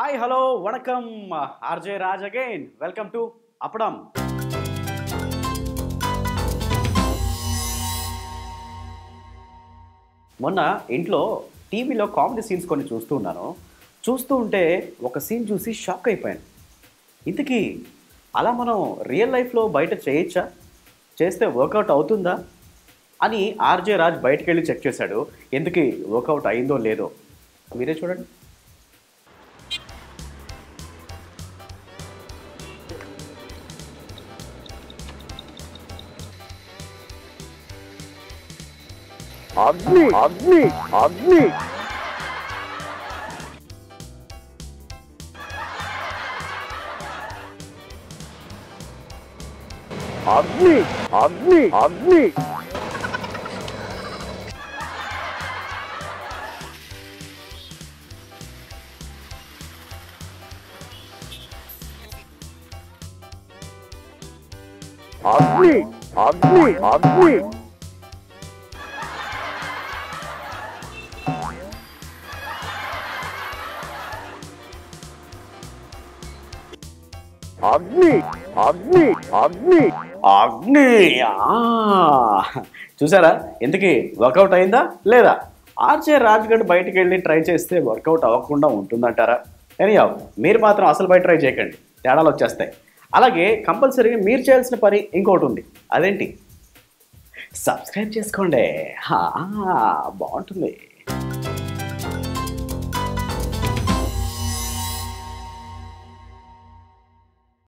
Hi hello వణకం RJ Raj again welcome to Appadam. మొన్న ఇంట్లో టీవీలో కామెడీ సీన్స్ కొన్ని చూస్తూ ఉంటే ఒక సీన్ చూసి షాక్ అయిపోయాను. ఇంతకీ అలా మనం రియల్ లైఫ్లో బయట చేయొచ్చా, చేస్తే వర్కౌట్ అవుతుందా అని ఆర్జే రాజ్ బయటకు వెళ్ళి చెక్ చేశాడు. ఎందుకు వర్కౌట్ అయిందో లేదో మీరే చూడండి. అగ్ని అగ్ని అగ్ని అగ్ని అగ్ని అగ్ని అగ్ని అగ్ని అగ్ని అగ్ని అగ్ని అగ్ని అగ్ని చూసారా? ఇంతకీ వర్కౌట్ అయిందా లేదా? ఆర్జే రాజ్ గడ్ బయటికి వెళ్ళి ట్రై చేస్తే వర్కౌట్ అవ్వకుండా ఉంటుందంటారా? ఎనీయా మీరు మాత్రం అసలు బయట ట్రై చేయకండి, తేడాలు వచ్చేస్తాయి. అలాగే కంపల్సరీగా మీరు చేయాల్సిన పని ఇంకోటి ఉంది. అదేంటి? సబ్స్క్రైబ్ చేసుకోండి, బాగుంటుంది.